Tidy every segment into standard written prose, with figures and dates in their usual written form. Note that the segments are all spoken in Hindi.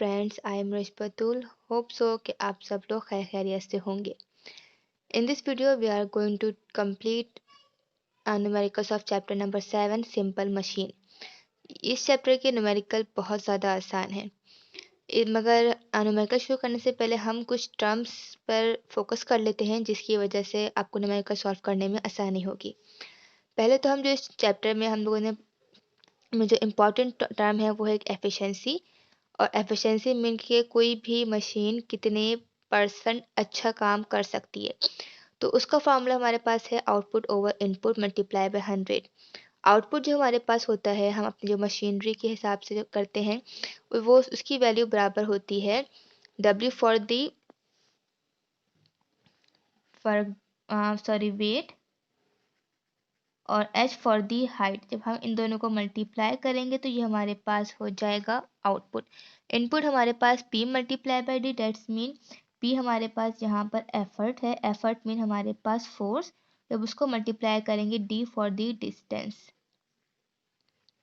Friends, I am Rishpatul. Hope so कि आप सब लोग खैरियत से होंगे। In this video we are going to complete numericals of chapter number 7 simple machine. इस चैप्टर के न्यूमेरिकल बहुत ज़्यादा आसान है, मगर न्यूमेरिकल शुरू करने से पहले हम कुछ टर्म्स पर फोकस कर लेते हैं जिसकी वजह से आपको न्यूमेरिकल सॉल्व करने में आसानी होगी। पहले तो हम जो इस चैप्टर में हम लोगों ने जो इम्पोर्टेंट टर्म है वो है एफिशिएंसी। और एफिशिएंसी मीन के कोई भी मशीन कितने परसेंट अच्छा काम कर सकती है। तो उसका फॉर्मूला हमारे पास है output over input multiply by 100। Output जो हमारे पास होता है हम अपनी जो मशीनरी के हिसाब से जो करते हैं वो उसकी वैल्यू बराबर होती है W फॉर दी वेट और H फॉर दी हाइट। जब हम इन दोनों को मल्टीप्लाई करेंगे तो ये हमारे पास हो जाएगा आउटपुट। इनपुट हमारे पास P multiply by d, that's mean P हमारे पास यहाँ पर एफर्ट है, एफर्ट मीन हमारे पास फोर्स। जब उसको मल्टीप्लाई करेंगे D फॉर दी डिस्टेंस,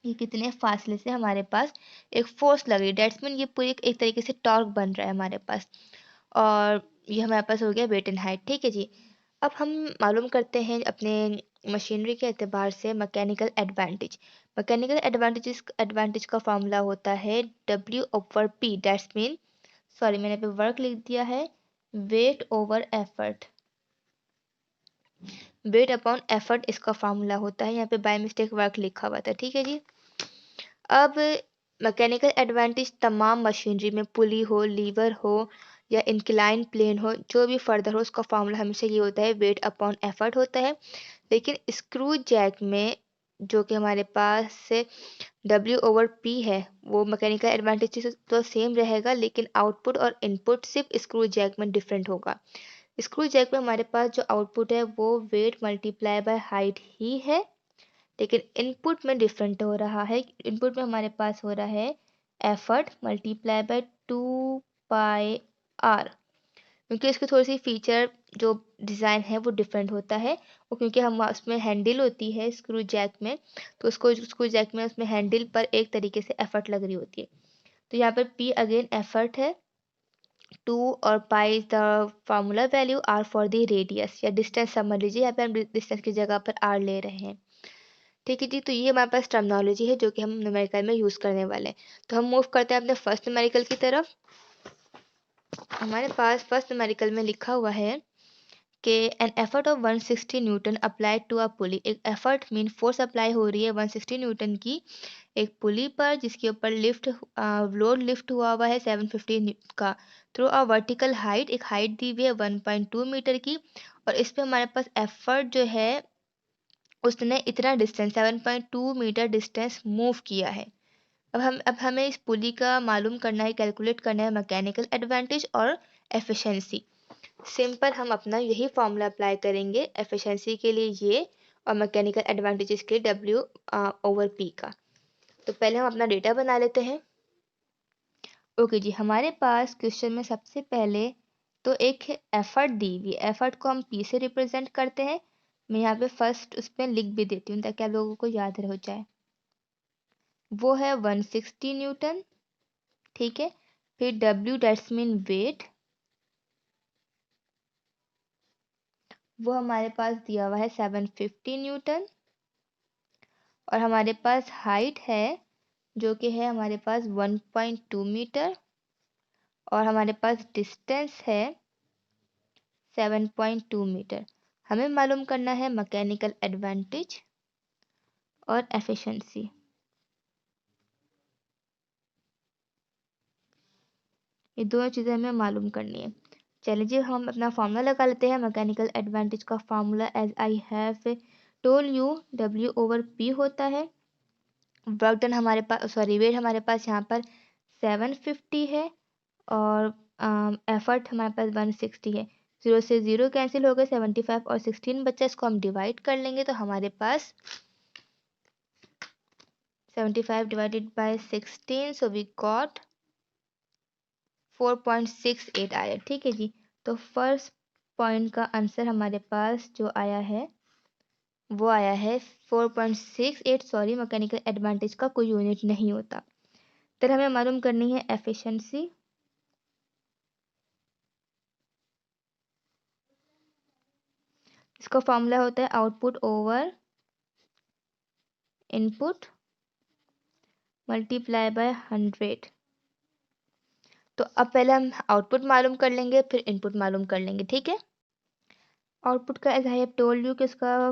ये कितने फासले से हमारे पास एक फोर्स लग रही है, डेट्स मीन ये पूरी एक तरीके से टॉर्क बन रहा है हमारे पास। और ये हमारे पास हो गया वेट एंड हाइट। ठीक है जी। अब हम मालूम करते हैं अपने मशीनरी के एतबार से मैकेनिकल एडवांटेज। मैकेनिकल एडवांटेज का फॉर्मूला होता है W over P, that's mean मैंने पे वर्क लिख दिया है, weight over effort, weight upon effort इसका फॉर्मूला होता है। यहाँ पे बाय मिस्टेक वर्क लिखा हुआ था। ठीक है जी। अब मैकेनिकल एडवांटेज तमाम मशीनरी में पुली हो, लीवर हो या इंक्लाइन प्लेन हो, जो भी फर्दर हो, उसका फॉर्मूला हमेशा ये होता है वेट अपॉन एफर्ट होता है। लेकिन स्क्रू जैक में जो कि हमारे पास से W ओवर P है, वो मैकेनिकल एडवांटेज तो सेम रहेगा, लेकिन आउटपुट और इनपुट सिर्फ स्क्रू जैक में डिफरेंट होगा। स्क्रू जैक में हमारे पास जो आउटपुट है वो वेट मल्टीप्लाई बाय हाइट ही है, लेकिन इनपुट में डिफरेंट हो रहा है। इनपुट में हमारे पास हो रहा है एफर्ट मल्टीप्लाई बाय 2πr, क्योंकि इसकी थोड़ी सी फीचर जो डिज़ाइन है वो डिफरेंट होता है। और क्योंकि हम उसमें हैंडल होती है स्क्रू जैक में, तो उसको स्क्रू जैक में उसमें हैंडल पर एक तरीके से एफर्ट लग रही होती है। तो यहाँ पर P अगेन एफर्ट है, 2 और pi is the formula value, R for the radius या डिस्टेंस समझ लीजिए, यहाँ पे हम डिस्टेंस की जगह पर R ले रहे हैं। ठीक है जी। तो ये हमारे पास टर्मिनोलॉजी है जो कि हम न्यूमेरिकल में यूज़ करने वाले हैं। तो हम मूव करते हैं अपने फर्स्ट न्यूमेरिकल की तरफ। हमारे पास फर्स्ट न्यूमेरिकल में लिखा हुआ है कि an effort of 160 newton applied to a pulley. एक एफर्ट मीन फोर्स अप्लाई हो रही है 160 न्यूटन की एक पुली पर, जिसके ऊपर लोड लिफ्ट हुआ है 750 का थ्रू अ वर्टिकल हाइट। एक हाइट दी हुई है 1.2 मीटर की, और इस पे हमारे पास एफर्ट जो है उसने इतना डिस्टेंस 7.2 मीटर डिस्टेंस मूव किया है। अब हमें इस पुली का मालूम करना है, कैलकुलेट करना है मैकेनिकल एडवांटेज और एफिशिएंसी। सिंपल हम अपना यही फॉर्मूला अप्लाई करेंगे एफिशिएंसी के लिए ये, और मैकेनिकल एडवांटेजेस के लिए W ओवर P का। तो पहले हम अपना डेटा बना लेते हैं। ओके जी। हमारे पास क्वेश्चन में सबसे पहले तो एक एफर्ट दी हुई, एफर्ट को हम P से रिप्रेजेंट करते हैं। मैं यहाँ पे फर्स्ट उसमें लिख भी देती हूँ ताकि आप लोगों को याद हो जाए। वो है 160 न्यूटन। ठीक है। फिर W डेट्स मीन वेट, वो हमारे पास दिया हुआ है 750 न्यूटन। और हमारे पास हाइट है जो कि है हमारे पास 1.2 मीटर, और हमारे पास डिस्टेंस है 7.2 मीटर। हमें मालूम करना है मैकेनिकल एडवांटेज और एफिशिएंसी। ये दोनों चीज़ें हमें मालूम करनी है। चलिए हम अपना फार्मूला लगा लेते हैं। मैकेनिकल एडवांटेज का formula as I have told you W over P होता है। वर्क डन हमारे पास वेट हमारे पास यहाँ पर 750 है, और एफर्ट हमारे पास 160 है। 0 से 0 कैंसिल हो गए, 75 और 16 बच्चा, इसको हम डिवाइड कर लेंगे तो हमारे पास 75 divided by 16, so we got 4.68 आया। ठीक है जी। तो फर्स्ट पॉइंट का आंसर हमारे पास जो आया है वो आया है 4.68। मैकेनिकल एडवांटेज का कोई यूनिट नहीं होता। फिर हमें मालूम करनी है एफिशिएंसी। इसका फॉर्मूला होता है output over input multiply by 100। तो अब पहले हम आउटपुट मालूम कर लेंगे, फिर इनपुट मालूम कर लेंगे, ठीक है। आउटपुट का as I have told you कि इसका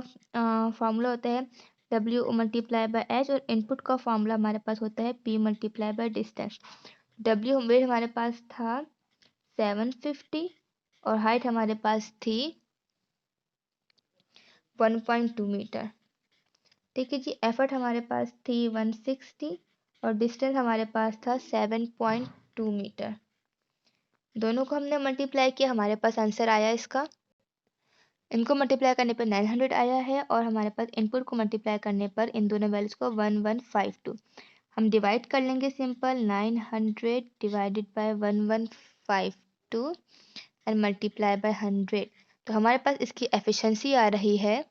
फॉर्मूला होता है W मल्टीप्लाई बाय H, और इनपुट का फॉर्मूला हमारे पास होता है P multiply by distance. W weight हमारे पास था 750 और हाइट हमारे पास थी 1.2 मीटर, ठीक है जी। एफर्ट हमारे पास थी 160 और डिस्टेंस हमारे पास था 7.2 मीटर। दोनों को हमने मल्टीप्लाई किया, हमारे पास आंसर आया इसका। इनको मल्टीप्लाई करने पर 900 आया है और हमारे पास इनपुट को मल्टीप्लाई करने पर इन दोनों वैल्यूज को 1152। हम डिवाइड कर लेंगे simple, 900 divided by 1152 and multiply by 100। तो हमारे पास इसकी एफिशिएंसी आ रही है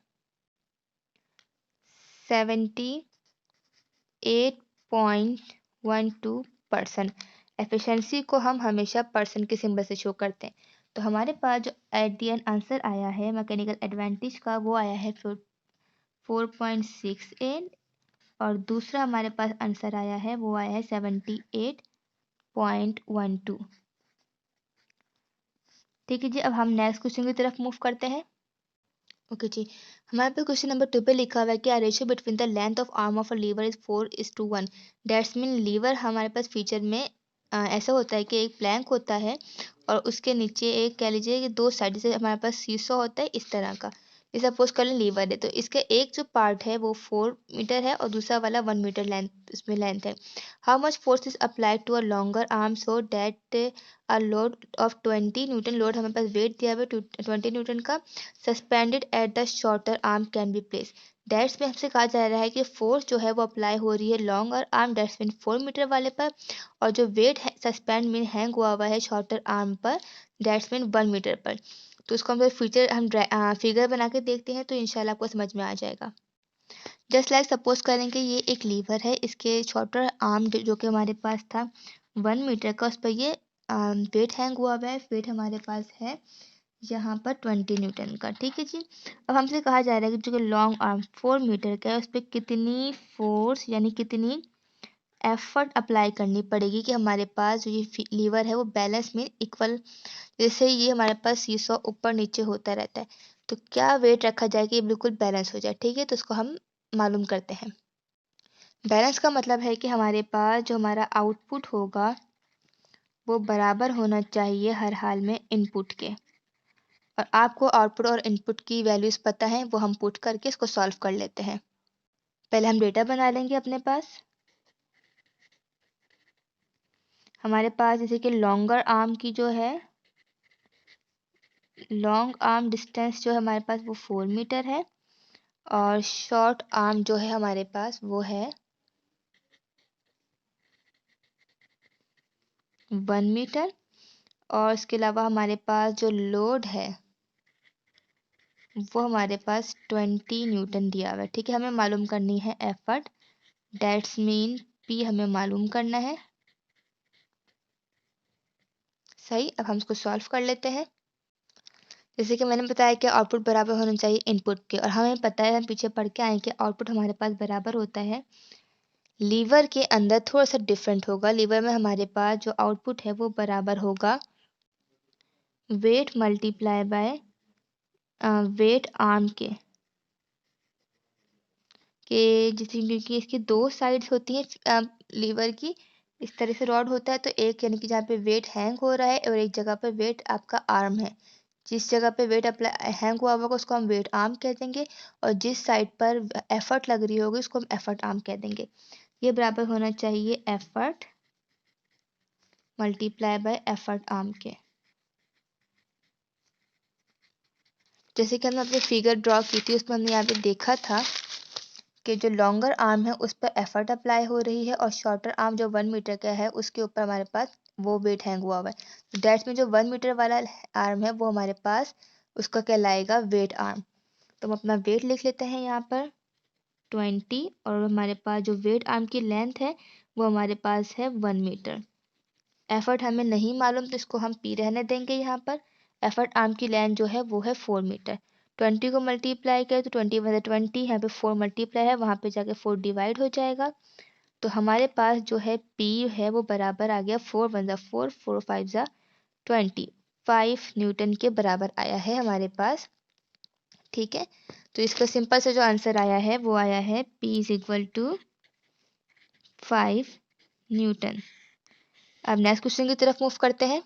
78.12%। एफिशिएंसी को हम हमेशा परसेंट के सिंबल से शो करते हैं। तो हमारे पास जो एट दी एंड आंसर आया है मैकेनिकल एडवांटेज का, वो आया है 4.68 और दूसरा हमारे पास आंसर आया है वो आया है 78.12। ठीक है जी, अब हम नेक्स्ट क्वेश्चन की तरफ मूव करते हैं। ओके जी, हमारे पास क्वेश्चन नंबर 2 पे लिखा हुआ है कि ratio between the length of arm of a lever is 4:1। That's mean lever हमारे पास फीचर में ऐसा होता है कि एक प्लैंक होता है और उसके नीचे एक कह लीजिए कि दो साइड से हमारे पास सीसो होता है इस तरह का। ये सपोज कर लें लीवर है, तो इसका एक जो पार्ट है वो 4 मीटर है और दूसरा वाला 1 मीटर लेंथ इसमें लेंथ है। How much force is applied to a longer arm so that a load of 20 newton, load हमारे पास वेट दिया हुआ है 20 न्यूटन का, suspended at the shorter arm can be place. That's में हमसे कहा जा रहा है कि फोर्स जो है वो अप्लाई हो रही है longer arm that's mean 4 meter वाले पर, और जो वेट है सस्पेंड मीन हैंग हुआ है शॉर्टर आर्म पर दैट्स मीन 1 मीटर पर। तो इसको हम फिगर बना के देखते हैं तो इंशाल्लाह आपको समझ में आ जाएगा। जस्ट लाइक सपोज करें कि ये एक लीवर है, इसके शॉर्टर आर्म जो कि हमारे पास था 1 मीटर का, उस पर ये वेट हैंग हुआ है। वेट हमारे पास है यहाँ पर 20 न्यूटन का, ठीक है जी। अब हमसे कहा जा रहा है कि जो लॉन्ग आर्म 4 मीटर का है उस पर कितनी फोर्स यानी कितनी एफर्ट अप्लाई करनी पड़ेगी कि हमारे पास जो ये लीवर है वो बैलेंस में इक्वल, जैसे ये हमारे पास सीसॉ ऊपर नीचे होता रहता है, तो क्या वेट रखा जाए कि ये बिल्कुल बैलेंस हो जाए, ठीक है। तो इसको हम मालूम करते हैं। बैलेंस का मतलब है कि हमारे पास जो हमारा आउटपुट होगा वो बराबर होना चाहिए हर हाल में इनपुट के, और आपको आउटपुट और इनपुट की वैल्यूज पता है, वो हम पुट करके इसको सॉल्व कर लेते हैं। पहले हम डेटा बना लेंगे अपने पास। हमारे पास जैसे कि लॉन्गर आर्म की जो है लॉन्ग आर्म डिस्टेंस जो है हमारे पास वो 4 मीटर है और शॉर्ट आर्म जो है हमारे पास वो है 1 मीटर, और इसके अलावा हमारे पास जो लोड है वो हमारे पास 20 न्यूटन दिया हुआ है, ठीक है। हमें मालूम करनी है एफर्ट, दैट्स मीन पी हमें मालूम करना है। सही, अब हम इसको सॉल्व कर लेते हैं। जैसे कि मैंने बताया कि आउटपुट बराबर होना चाहिए इनपुट के, और हमें पता है हम पीछे पढ़ के आए कि आउटपुट हमारे पास बराबर होता है। लीवर के अंदर थोड़ा सा डिफरेंट होगा। लीवर में हमारे पास जो आउटपुट है वो बराबर होगा weight multiply by weight arm के जैसे, क्योंकि इसकी दो साइड्स होती हैं लीवर की, इस तरह से रॉड होता है, तो एक यानी कि जहाँ पे वेट हैंग हो रहा है और एक जगह पे वेट आपका आर्म है। जिस जगह पे वेट अप्लाई हैंग हुआ होगा उसको हम वेट आर्म कह देंगे, और जिस साइड पर एफर्ट लग रही होगी उसको हम एफर्ट आर्म कह देंगे। ये बराबर होना चाहिए effort multiply by effort arm के। जैसे कि हमने अपनी फिगर ड्रॉ की थी उसमें हमने यहाँ पे देखा था कि जो लॉन्गर आर्म है उस पर एफर्ट अप्लाई हो रही है, और शॉर्टर आर्म जो 1 मीटर का है उसके ऊपर हमारे पास वो वेट हैंग हुआ हुआ है। दैट्स में जो 1 मीटर वाला आर्म है वो हमारे पास उसका कहलाएगा वेट आर्म। तो हम अपना वेट लिख लेते हैं यहाँ पर 20, और हमारे पास जो वेट आर्म की लेंथ है वो हमारे पास है 1 मीटर। एफर्ट हमें नहीं मालूम तो इसको हम पी रहने देंगे यहाँ पर। एफर्ट आर्म की लेंथ जो है वो है 4 मीटर। 20 को मल्टीप्लाई करें तो 20 वन 20, यहाँ पे 4 मल्टीप्लाई है, वहाँ पे जाके 4 डिवाइड हो जाएगा। तो हमारे पास जो है पी है वो बराबर आ गया 4 वन ज़ा 4, 4 5 ज़ा 20, 5 न्यूटन के बराबर आया है हमारे पास। ठीक है, तो इसका सिंपल से जो आंसर आया है वो आया है P is equal to 5 newton. अब नेक्स्ट क्वेश्चन की तरफ मूव करते हैं।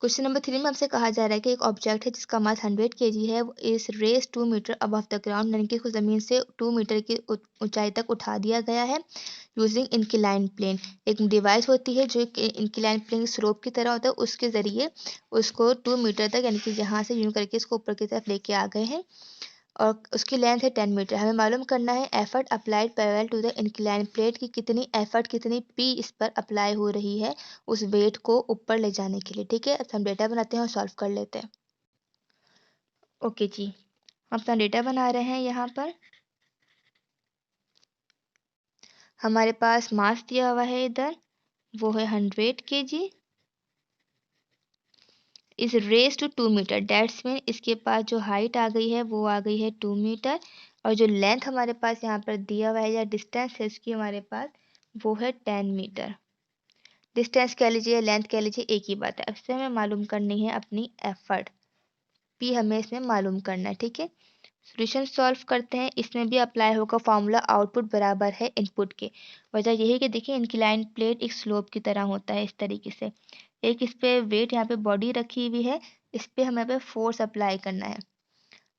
क्वेश्चन नंबर 3 में हमसे कहा जा रहा है कि एक ऑब्जेक्ट है जिसका मास 100 kg है, is raise 2 meter above the ground, यानी कि इसको ज़मीन से 2 मीटर की ऊंचाई तक उठा दिया गया है यूजिंग इंक्लाइन प्लेन। एक डिवाइस होती है जो इंक्लाइन प्लेन स्लोप की तरह होता है, उसके ज़रिए उसको 2 मीटर तक, यानी कि यहाँ से यूँ करके इसको ऊपर की तरफ लेके आ गए हैं और उसकी लेंथ है 10 मीटर। हमें मालूम करना है effort applied parallel to the incline plate की कितनी एफर्ट, कितनी पी इस पर अप्लाई हो रही है उस वेट को ऊपर ले जाने के लिए। ठीक है, अब हम डेटा बनाते हैं और सॉल्व कर लेते हैं। ओके जी, हम अपना डेटा बना रहे हैं। यहाँ पर हमारे पास मास दिया हुआ है इधर, वो है 100 kg is raise to 2 meter. That's mean इसके पास जो हाइट आ गई है वो आ गई है 2 मीटर, और जो लेंथ हमारे पास यहाँ पर दिया हुआ है या डिस्टेंस है इसकी हमारे पास वो है 10 मीटर। डिस्टेंस कह लीजिए, लेंथ कह लीजिए, एक ही बात है। अब से हमें मालूम करनी है अपनी एफर्ट, पी हमें इसमें मालूम करना है। ठीक है, सॉल्यूशन सॉल्व करते हैं। इसमें भी अप्लाई होगा फॉर्मूला आउटपुट बराबर है इनपुट के। वजह यही कि देखिए इंक्लाइन प्लेट एक स्लोप की तरह होता है इस तरीके से। एक इस पे वेट, यहाँ पे बॉडी रखी हुई है, इस पे हमें पे फोर्स अप्लाई करना है,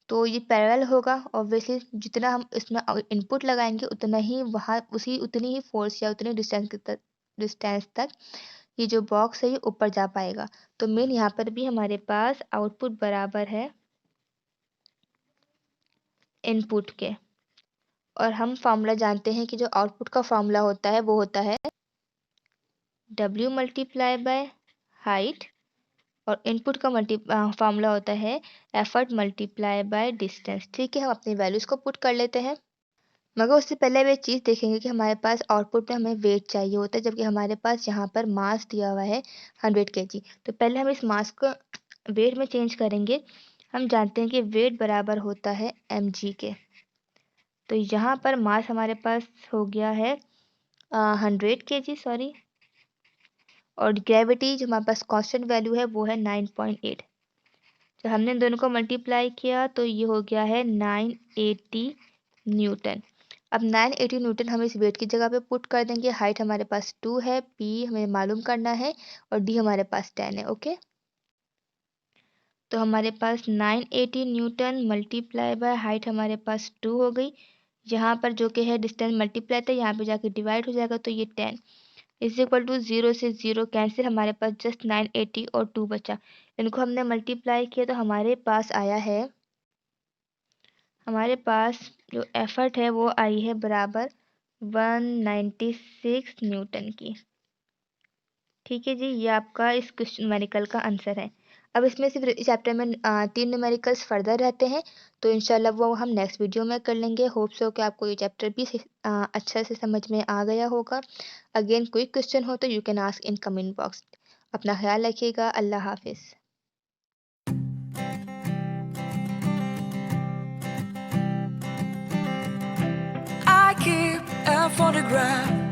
तो ये पैरेलल होगा। ऑब्वियसली जितना हम इसमें इनपुट लगाएंगे उतना ही वहाँ उतनी ही फोर्स या उतनी डिस्टेंस तक ये जो बॉक्स है ये ऊपर जा पाएगा। तो मेन यहाँ पर भी हमारे पास आउटपुट बराबर है इनपुट के, और हम फार्मूला जानते हैं कि जो आउटपुट का फार्मूला होता है वो होता है W मल्टीप्लाई बाय हाइट, और इनपुट का फार्मूला होता है एफर्ट मल्टीप्लाई बाय डिस्टेंस। ठीक है, हम अपनी वैल्यूज़ को पुट कर लेते हैं। मगर उससे पहले अब एक चीज़ देखेंगे कि हमारे पास आउटपुट में हमें वेट चाहिए होता है, जबकि हमारे पास यहाँ पर मास दिया हुआ है 100 kg। तो पहले हम इस मास को वेट में चेंज करेंगे। हम जानते हैं कि वेट बराबर होता है mg के। तो यहाँ पर मास हमारे पास हो गया है 100 kg, सॉरी, और ग्रेविटी जो हमारे पास कांस्टेंट वैल्यू है वो है 9.8। जब हमने दोनों को मल्टीप्लाई किया तो ये हो गया है 980 न्यूटन। अब 980 न्यूटन हम इस वेट की जगह पे पुट कर देंगे। हाइट हमारे पास 2 है, पी हमें मालूम करना है, और डी हमारे पास 10 है। ओके, तो हमारे पास 980 न्यूटन मल्टीप्लाई बाय हाइट हमारे पास 2 हो गई। यहाँ पर जो कि है डिस्टेंस मल्टीप्लाई था, यहाँ पे जाके डिवाइड हो जाएगा, तो ये 10 इज इक्वल टू 0 से 0 कैंसिल, हमारे पास जस्ट 980 और 2 बचा। इनको हमने मल्टीप्लाई किया तो हमारे पास आया है, हमारे पास जो एफर्ट है वो आई है बराबर 196 न्यूटन की। ठीक है जी, ये आपका इस क्वेश्चन न्यूमेरिकल का आंसर है। अब इसमें सिर्फ इस चैप्टर में 3 न्यूमेरिकल्स फर्दर रहते हैं, तो इंशाल्लाह वो हम नेक्स्ट वीडियो में कर लेंगे। होप सो कि आपको ये चैप्टर भी अच्छा से समझ में आ गया होगा। अगेन कोई क्वेश्चन हो तो you can ask in comment box. अपना ख्याल रखिएगा। अल्लाह हाफिज़। I keep a photograph